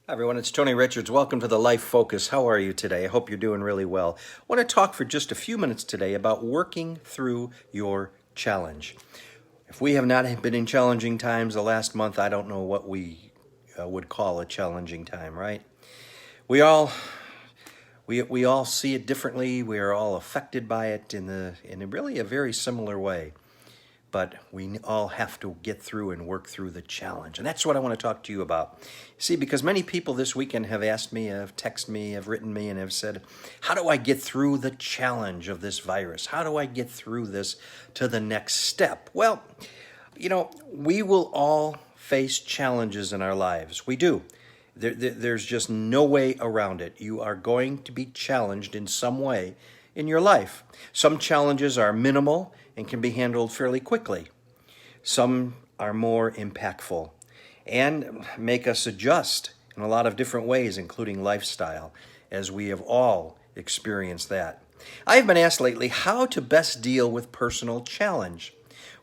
Hi everyone, it's Tony Richards. Welcome to the Life Focus. How are you today? I hope you're doing really well. I want to talk for just a few minutes today about working through your challenge. If we have not been in challenging times the last month, I don't know what we would call a challenging time, right? We all we all see it differently. We are all affected by it in really a very similar way. But we all have to get through and work through the challenge. And that's what I want to talk to you about. See, because many people this weekend have asked me, have texted me, have written me, and have said, how do I get through the challenge of this virus? How do I get through this to the next step? Well, we will all face challenges in our lives. We do. There's just no way around it. You are going to be challenged in some way in your life. Some challenges are minimal and can be handled fairly quickly. Some are more impactful and make us adjust in a lot of different ways, including lifestyle, as we have all experienced that. I've been asked lately how to best deal with personal challenge.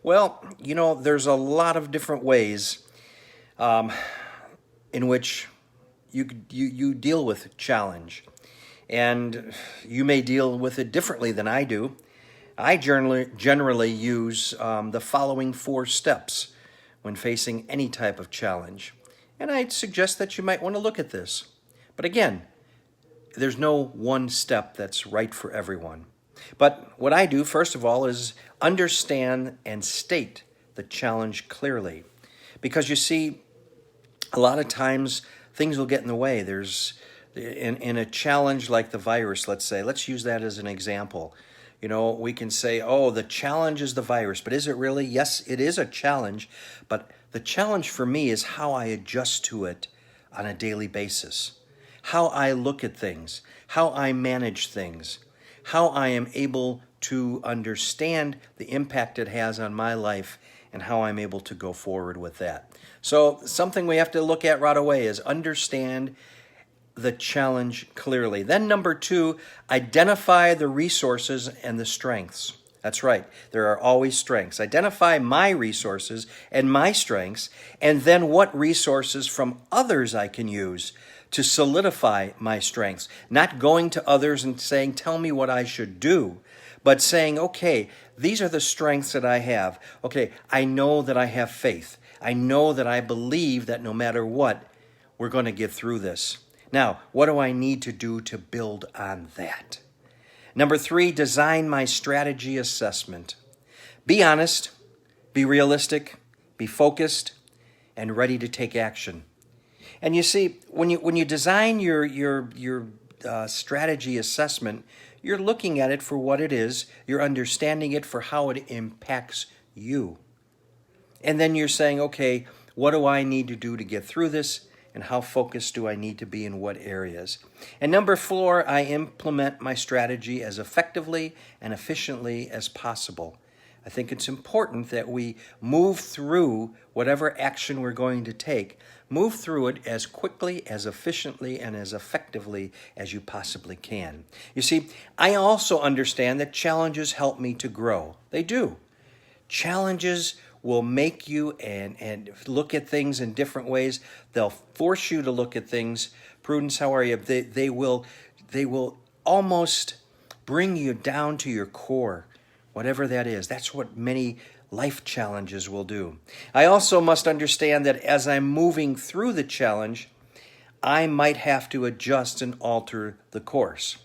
Well, there's a lot of different ways in which you deal with challenge. And you may deal with it differently than I do. I generally use the following 4 steps when facing any type of challenge. And I'd suggest that you might want to look at this. But again, there's no one step that's right for everyone. But what I do, first of all, is understand and state the challenge clearly. Because you see, a lot of times things will get in the way. In a challenge like the virus, let's use that as an example. We can say, oh, the challenge is the virus, but is it really? Yes, it is a challenge, but the challenge for me is how I adjust to it on a daily basis, how I look at things, how I manage things, how I am able to understand the impact it has on my life and how I'm able to go forward with that. So something we have to look at right away is understand the challenge clearly. Then number 2, identify the resources and the strengths. That's right. There are always strengths. Identify my resources and my strengths, and then what resources from others I can use to solidify my strengths. Not going to others and saying, tell me what I should do, but saying, okay, these are the strengths that I have. Okay, I know that I have faith. I know that I believe that no matter what, we're going to get through this. Now, what do I need to do to build on that? Number 3, design my strategy assessment. Be honest, be realistic, be focused, and ready to take action. And you see, when you design your strategy assessment, you're looking at it for what it is, you're understanding it for how it impacts you. And then you're saying, okay, what do I need to do to get through this? And how focused do I need to be in what areas? And number 4, I implement my strategy as effectively and efficiently as possible. I think it's important that we move through whatever action we're going to take, move through it as quickly, as efficiently, and as effectively as you possibly can. You see, I also understand that challenges help me to grow. They do. Challenges will make you and look at things in different ways. They'll force you to look at things. Prudence, how are you? They will almost bring you down to your core, whatever that is. That's what many life challenges will do. I also must understand that as I'm moving through the challenge, I might have to adjust and alter the course.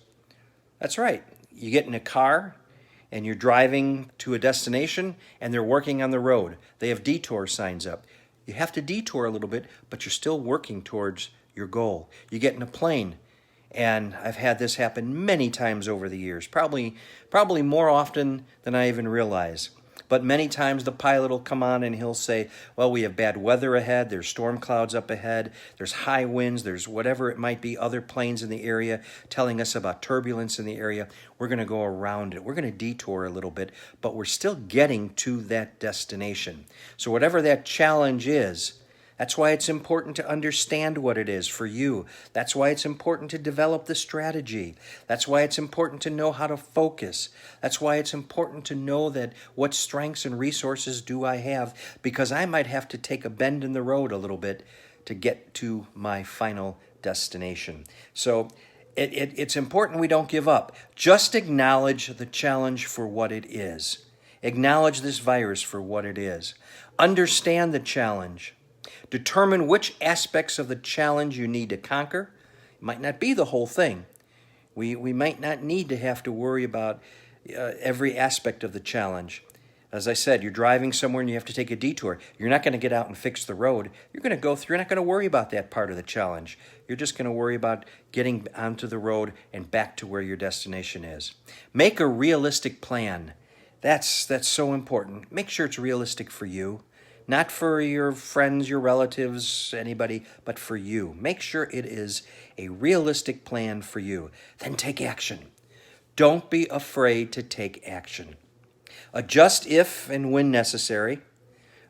That's right. You get in a car and you're driving to a destination and they're working on the road. They have detour signs up. You have to detour a little bit, but you're still working towards your goal. You get in a plane, and I've had this happen many times over the years, probably more often than I even realize. But many times the pilot will come on and he'll say, well, we have bad weather ahead, there's storm clouds up ahead, there's high winds, there's whatever it might be, other planes in the area telling us about turbulence in the area. We're going to go around it. We're going to detour a little bit, but we're still getting to that destination. So whatever that challenge is, that's why it's important to understand what it is for you. That's why it's important to develop the strategy. That's why it's important to know how to focus. That's why it's important to know that what strengths and resources do I have, because I might have to take a bend in the road a little bit to get to my final destination. So it's important we don't give up. Just acknowledge the challenge for what it is. Acknowledge this virus for what it is. Understand the challenge. Determine which aspects of the challenge you need to conquer. It might not be the whole thing. We might not need to have to worry about every aspect of the challenge. As I said, you're driving somewhere and you have to take a detour. You're not going to get out and fix the road. You're going to go through. You're not going to worry about that part of the challenge. You're just going to worry about getting onto the road and back to where your destination is. Make a realistic plan. That's so important. Make sure it's realistic for you. Not for your friends, your relatives, anybody, but for you. Make sure it is a realistic plan for you. Then take action. Don't be afraid to take action. Adjust if and when necessary.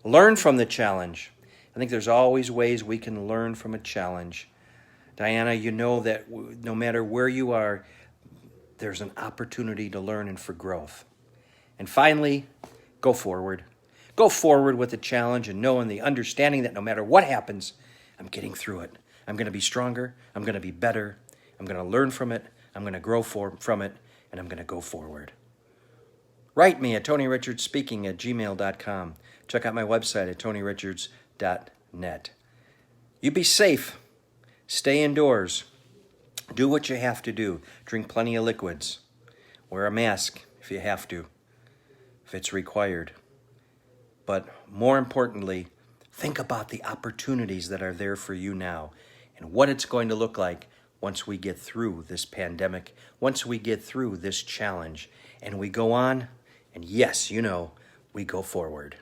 Learn from the challenge. I think there's always ways we can learn from a challenge. Diana, you know that no matter where you are, there's an opportunity to learn and for growth. And finally, go forward. Go forward with the challenge and knowing the understanding that no matter what happens, I'm getting through it. I'm going to be stronger. I'm going to be better. I'm going to learn from it. I'm going to grow from it. And I'm going to go forward. Write me at TonyRichardsSpeaking@gmail.com. Check out my website at TonyRichards.net. You be safe. Stay indoors. Do what you have to do. Drink plenty of liquids. Wear a mask if you have to, if it's required. But more importantly, think about the opportunities that are there for you now and what it's going to look like once we get through this pandemic, once we get through this challenge, and we go on, and yes, we go forward.